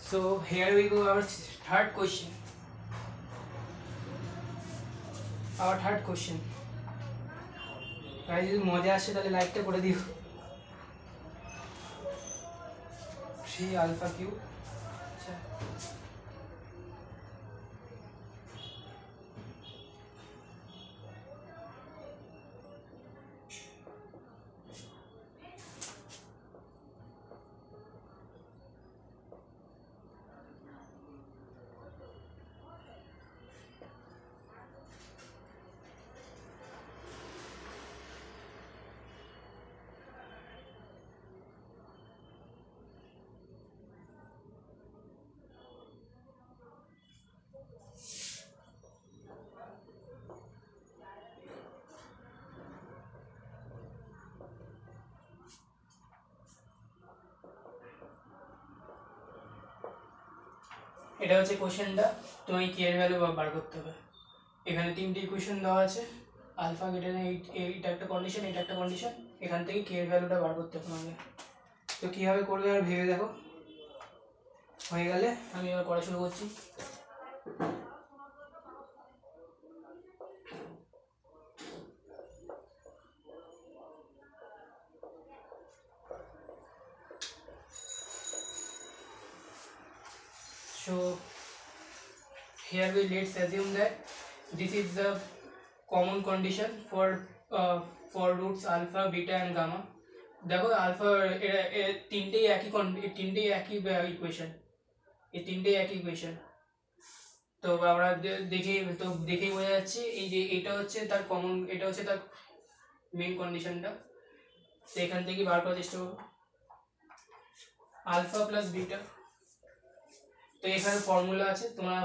So here we go, our third question. Our third question. Guys, যদি মজা আসে তাহলে লাইকটা করে দিও। 3 alpha cube। আচ্ছা, এটা হচ্ছে কোশ্চেনটা। তোমায় কে এর ভ্যালু বার করতে হবে। এখানে তিনটি ইকুয়েশন দেওয়া আছে, আলফা গ্রেটার দেন এইটা একটা কন্ডিশন, এটা একটা কন্ডিশন। এখান থেকে কে এর ভ্যালুটা বার করতে হবে আমাকে। তো কীভাবে করবে আর ভেবে দেখো। হয়ে গেলে আমি এবার করা শুরু করছি। So here we let's assume that this is the common condition for roots alpha, beta and gamma. দেখো আলফা তিনটেই একই ইকুয়েশন, এই তিনটেই একই ইকুয়েশন। তো আমরা দেখেই বোঝা যাচ্ছে এই যে এটা হচ্ছে তার কমন, এটা হচ্ছে তার মেন কন্ডিশনটা। তো এখান থেকে বার করার চেষ্টা করবো আলফা প্লাস বিটা। তো এখানে ফর্মুলা আছে, তোমরা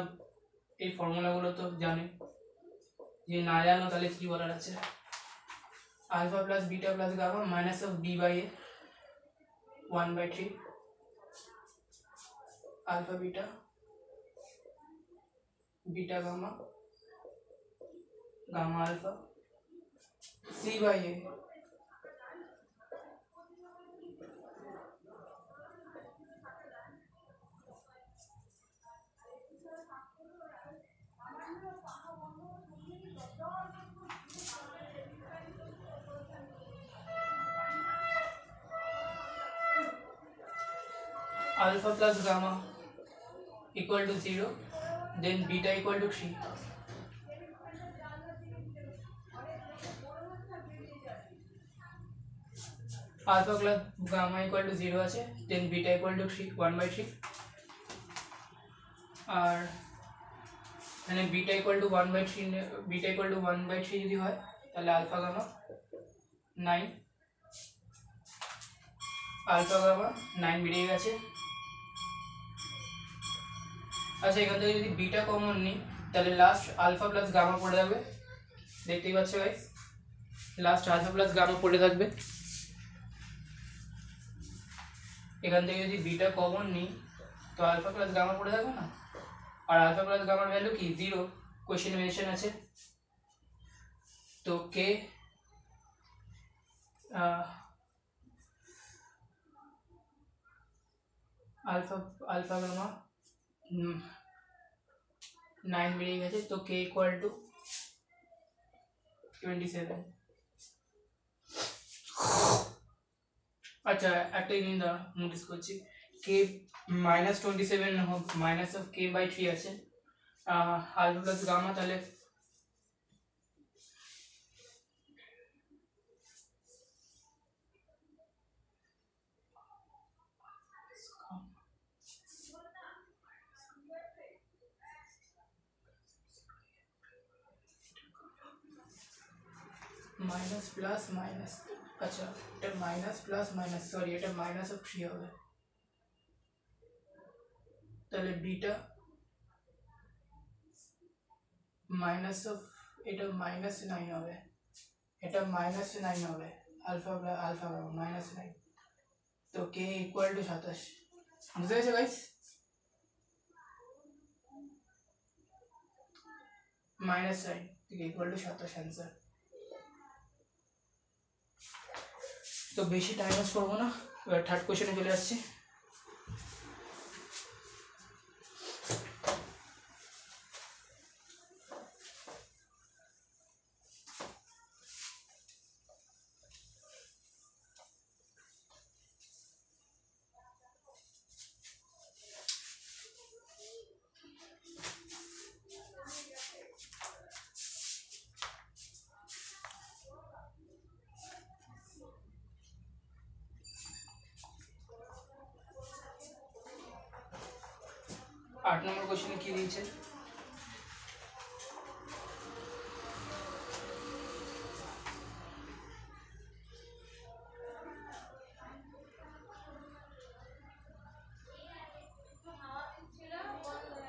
এই ফর্মুলাগুলো তো জানো, যে না জানো তাহলে কি বলার আছে। Alpha plus beta plus gamma minus of B by A 1/3 alpha beta beta gamma gamma alpha C by A. alpha plus gamma equal to 0, then beta equal to 3. Alpha plus gamma equal to 0 আছে, then beta equal to 3 1/3 আর মানে beta equal to 1/3 যদি হয় তাহলে alpha gamma 9 alpha gamma 9 বেরিয়ে গেছে। আচ্ছা, এখান থেকে যদি বিটা কমন নিই তাহলে লাস্ট আলফা প্লাস গামা পড়ে থাকবে, দেখতেই পাচ্ছ guys, last alpha plus gamma পড়ে থাকবে। এখান থেকে যদি বিটা কমন নিই তো আলফা প্লাস গামা পড়ে থাকবে না, আর আলফা প্লাস গামার ভ্যালু কি 0, কোশ্চেন মেনশন আছে। তো কে আলফা গামা 9 বেরিয়ে গেছে, তো কে ইকুয়াল টু 27। আচ্ছা, একটা জিনিস নোটিস করছি, কে -27 হোক মাইনাস অফ কে বাই 3 আছে আলফা প্লাস গামা, তাহলে মাইনাস প্লাস মাইনাস, আচ্ছা এটা মাইনাস প্লাস মাইনাস, সরি এটা মাইনাস অফ 3 হবে, তাহলে বিটা মাইনাস অফ, এটা -9 হবে, এটা -9 হবে, আলফা -9, তো কে ইকুয়াল টু 27। বুঝতে পেরেছো গাইস? -9 equal to 27 answer. তো বেশি টাইম ওয়েস্ট করবো না, এবার থার্ড কোশ্চেনে চলে আসছি। 8 নম্বর কোশ্চেনে কি দিয়েছে?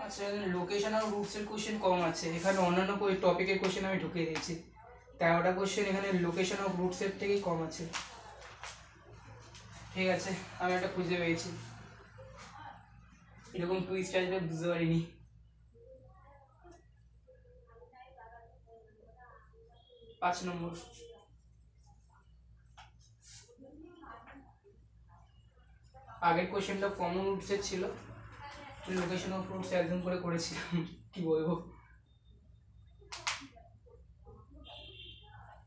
আচ্ছা, লোকেশন আর রুটস এর কোশ্চেন কম আছে, এখানে অন্যান্য টপিকের কোশ্চেন আমি ঢুকিয়ে দিয়েছি। 13টা কোশ্চেন এখানে লোকেশন অফ রুটস এর থেকেই কম আছে। ঠিক আছে, আমি একটা খুঁজে পেয়েছি, এরকম টুইস্ট আসবে বুঝতে পারিনি। পাঁচ নম্বর, আগের কোশ্চেনটা কমন রুটসের ছিল, লোকেশন অফ রুটস একদম করে করেছিলাম, কি বলবো।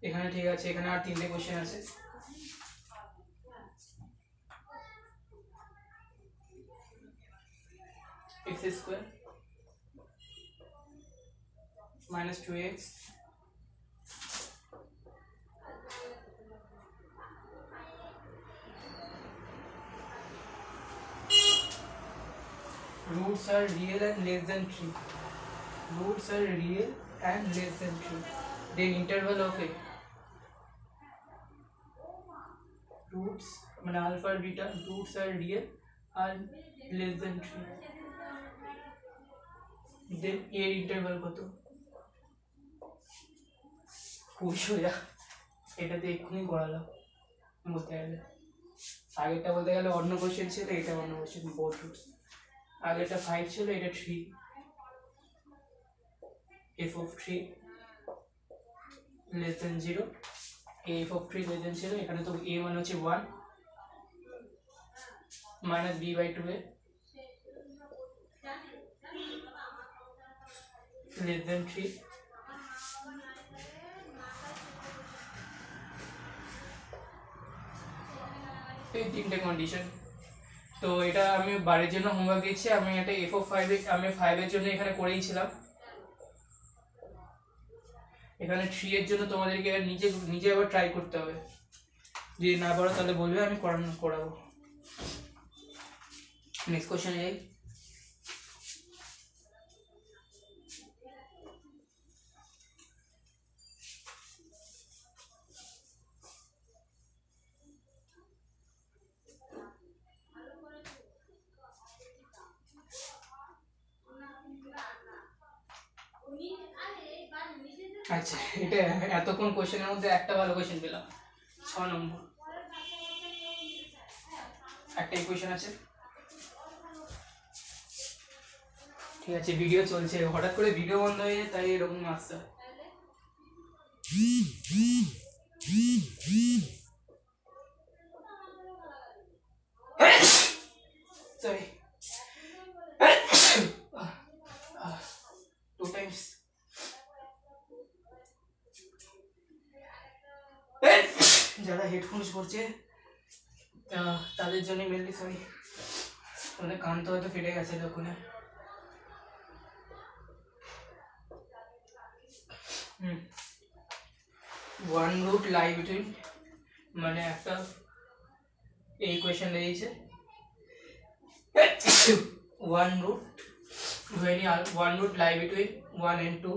এখানে ঠিক আছে, এখানে আর 3টে কোশ্চেন আছে। x square minus 2x roots are real and less than 3. Roots are real and less than 3. Then interval of a roots মানে alpha or beta roots are real and less than 3. Then এর interval কত? কুশোয়া, এটাতে এক্ষুনি করালাম বলতে গেলে। আগেরটা বলতে গেলে অন্য কোশ্চেন ছিল, এটা অন্য কোশ্চেন, বোথ রুটস। আগেরটা 5 ছিল, এটা 3। f of 3 less than 0, f of 3 less than 0, এখানে তো a মানে হচ্ছে 1 minus b by 2a less than 3, এই 3টে কন্ডিশন। তো এটা আমি বারের জন্য হোমওয়ার্ক দিচ্ছি, আমি এটা f of 5 আমি 5 এর জন্য এখানে করেইছিলাম। এখানে 3 এর জন্য তোমাদেরকে নিজে নিজে আবার ট্রাই করতে হবে, যদি না পারো তাহলে বলবে, আমি করাবো। নেক্সট কোশ্চেন যাই। আচ্ছা, এটা এতক্ষণ কোশ্চেনের মধ্যে একটা ভালো কোশ্চেন পেলাম। 6 নম্বর একটা ইকুয়েশন আছে। ঠিক আছে, ভিডিও চলছে, হঠাৎ করে ভিডিও বন্ধ হয়ে যায়, তাই এরকম আসতে হয়। Sorry, 2 times। যারা হেডফোনস পরছে তাদের জন্য মেনলি সরি, তাদের কান তো হয়তো ফেটে গেছে তখন। ওয়ান রুট লাই বিটুইন, মানে একটা এই কোয়েশ্চেন দিয়েছে one root one root lie between 1 and 2,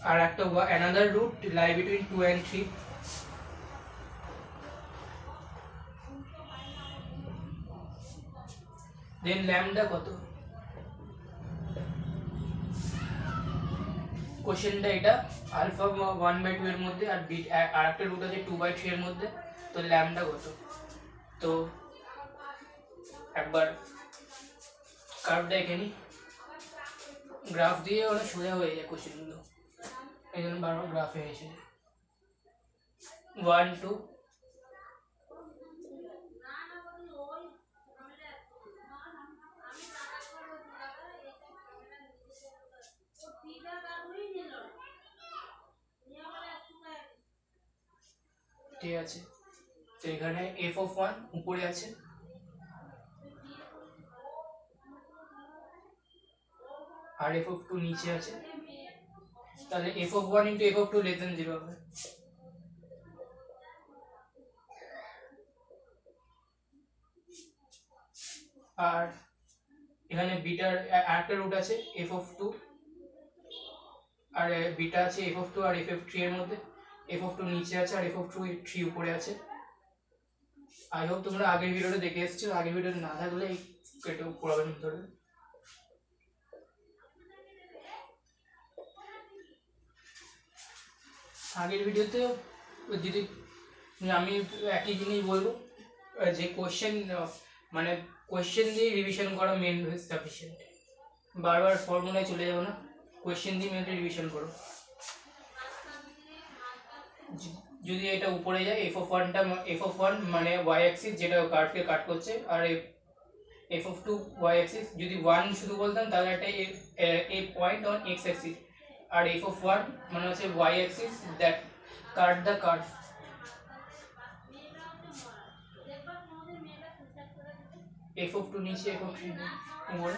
আর একটা another root lie between 2 and 3, then lambda কত? কোশ্চেনটা এটা আলফা 1/2 এর মধ্যে আর আর একটা রুট আছে 2/3 এর মধ্যে, তো ল্যামডা কত? তো একবার কার্ভটা এঁকে নি, গ্রাফ দিয়ে ওরা সোজা হয়ে যায় কোশ্চেনগুলো, এই জন্য বারবার গ্রাফে এসে 1 2 ঠিক আছে। তো এখানে f of 1 উপরে আছে, আর f of 2 নিচে আছে, তাহলে f of 1 into f of 2 less than 0 হবে। আর এখানে বিটার একটা রুট আছে f(2) আর বিটা আছে f(2) আর f(3) এর মধ্যে। f(2) নিচে আছে আর f(3) উপরে আছে। আই হোপ তোমরা আগের ভিডিওটা দেখে এসেছো, আগের ভিডিওতে না থাকলে কেটে প্রবলেম ধরবে। আগের ভিডিওতে যদি আমি একই জিনিস বলবো যে কোশ্চেন মানে কোশ্চেন দিয়ে রিভিশন করা মেন সাফিসিয়েন্ট, বারবার ফর্মুলায় চলে যাবো না, কোশ্চেন দিয়ে মেনটা রিভিশন করো। যদি এটা উপরে যায় f(1)টা f(1) মানে y অ্যাক্সিস যেটা কার্ভকে কাট করছে, আর f(2) y অ্যাক্সিস। যদি 1 শুধু বলতাম তাহলে এটা a point on x axis, আর f(1) মানে হচ্ছে y axis that cut the curve. f(2) নিচে f(3) উপরে,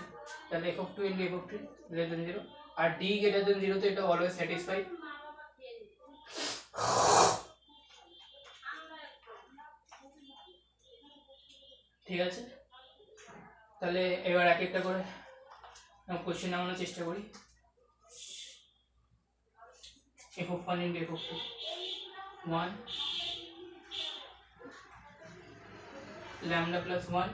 তাহলে f(2) into f(3) greater than 0, আর d greater than 0 তো এটা অলওয়েজ স্যাটিসফাই। ঠিক আছে, তাহলে এবার এক একটা করে কোশ্চেন নামানোর চেষ্টা করি। f(1) into f(2) 1 lambda plus 1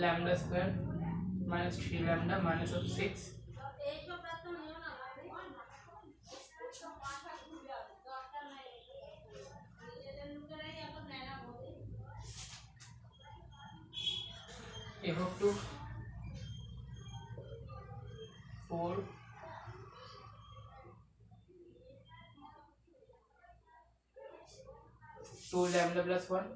lambda square minus 3 lambda minus of 6 f(2) 4 2 lambda plus 1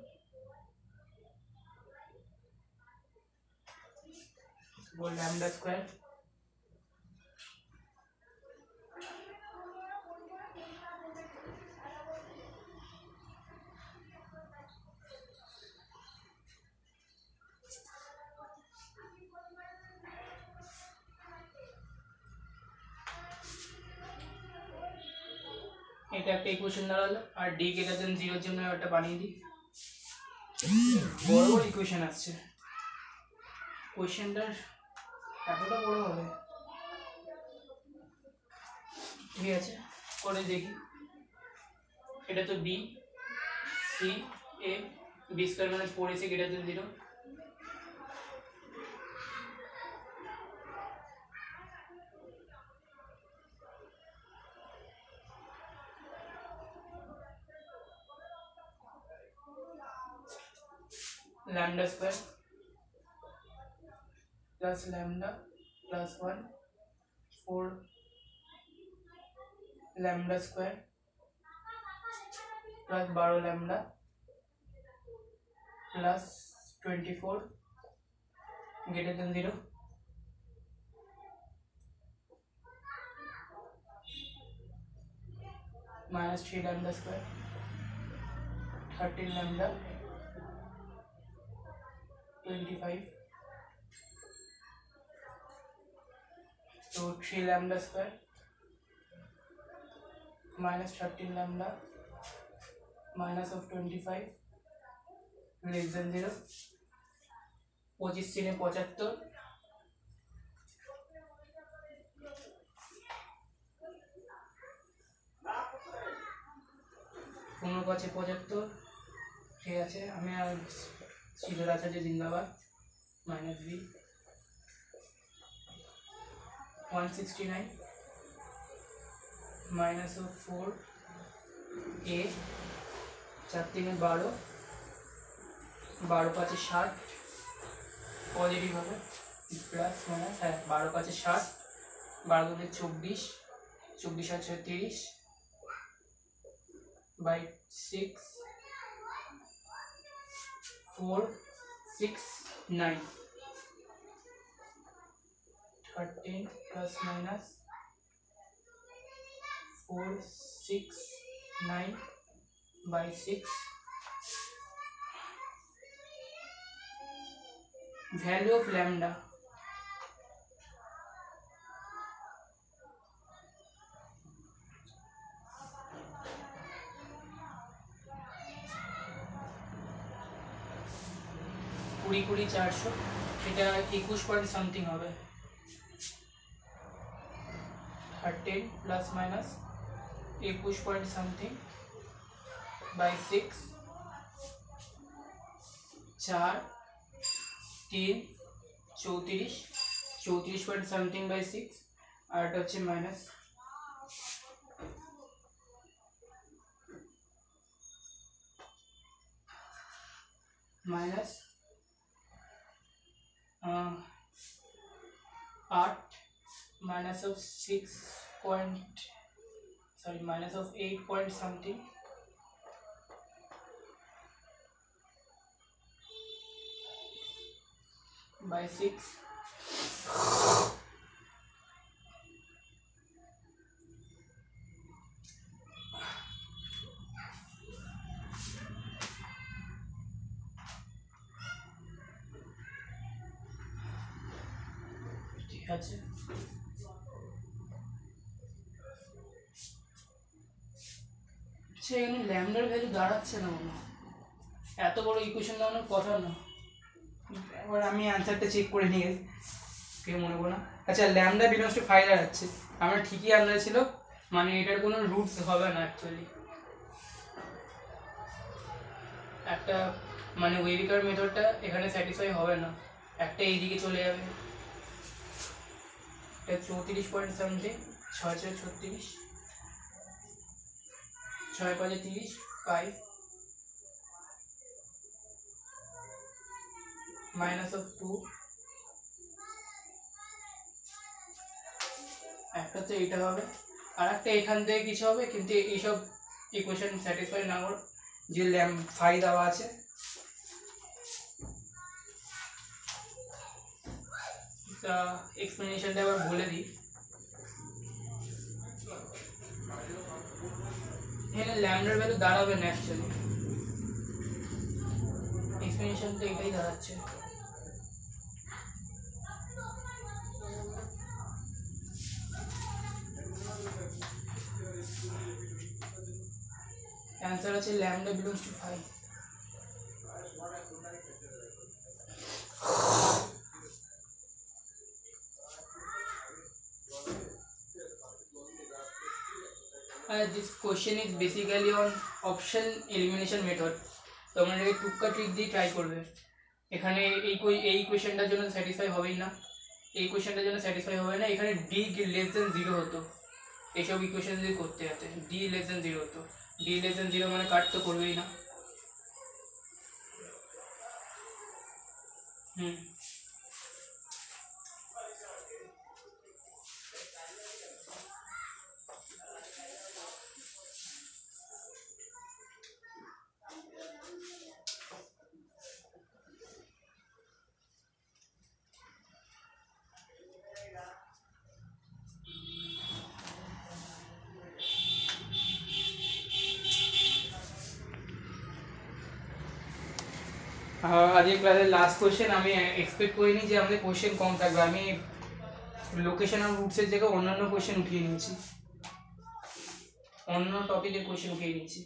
4 lambda square এটা একটা ইকুয়েশন দাঁড়ালো। আর d greater than 0 এর জন্য একটা বানিয়ে দিই, বড় বড় ইকুয়েশন আসছে, কোশ্চেনটা এতটা বড় হবে। ঠিক আছে, করে দেখি। এটা তো b c a b square মানে 4ac greater than 0, lambda square plus lambda plus 1 4 lambda square plus 12 lambda plus 24 greater than 0 minus 3 lambda square 13 lambda 25, so 3 lambda square minus 13 lambda minus of 25 less than 0, 25 3 75, 15 5 75। ঠিক আছে, আমি আর সিধর আচার্য জিন্দাবাদ minus b 169 minus of 4 a 4 3 12 12 5 60 positive হবে plus minus है 12 5 60 12 2 24 24 8 30 by 6 4 6 9 13 plus minus 4 6 9 by 6 value of lambda 20 20 400, এটা 21 point something হবে। 13 plus minus 21 point something by 6, 4 3 34 34 point something by 6, আর এটা হচ্ছে minus minus 8 minus of 6 point sorry minus of 8 point something by 6, ঠিক আছে। এখানে ল্যামডার ভ্যালু দাঁড়াচ্ছে না, মনে এত বড় ইকুয়েশন দাঁড়ানোর কথা না। এবার আমি অ্যান্সারটা চেক করে নিয়ে কেউ মনে করো না। আচ্ছা, ল্যামডা বিলংস টু 5 দাঁড়াচ্ছে, আমার ঠিকই আন্দাজ ছিল, মানে এটার কোনো রুটস হবে না অ্যাকচুয়ালি। একটা মানে ওয়েভিকার মেথডটা এখানে স্যাটিসফাই হবে না, একটা এইদিকে চলে যাবে। এটা 34 পয়েন্ট সামথিং, 6 6 36, 6 5 30, 5 মাইনাস অফ 2, একটা তো এটা হবে, আর একটা এখান থেকে কিছু হবে, কিন্তু এইসব ইকুয়েশন স্যাটিসফাই না করে যে ল্যাম 5 দেওয়া আছে। তা এক্সপ্লেনেশনটা আবার বলে দিই। এখানে ল্যামডার ভ্যালু দাঁড়াবে না অ্যাকচুয়ালি, এক্সপ্লেনেশনটা এটাই দাঁড়াচ্ছে। অ্যান্সার আছে lambda belongs to 5। This question is basically on option elimination method. তোমরা এটাকে টুক্কা ট্রিক দিয়ে ট্রাই করবে। এখানে এই কোয়েশ্চেনটার জন্য স্যাটিসফাই হবেই না, এই কোয়েশ্চেনটার জন্য স্যাটিসফাই হবে না। এখানে ডি লেস দেন 0 হতো, এইসব ইকুয়েশন যদি করতে যেতে ডি লেস দেন 0 হতো। ডি লেস দেন 0 মানে কাট তো করবেই না। আজকে ক্লাসের লাস্ট কোয়েশ্চেন। আমি এক্সপেক্ট করিনি যে আমাদের কোয়েশ্চেন কম থাকবে। আমি লোকেশন আর রুটসের জায়গায় অন্যান্য কোয়েশ্চেন উঠিয়ে নিয়েছি, অন্য টপিকের কোয়েশ্চেন উঠিয়ে নিয়েছি।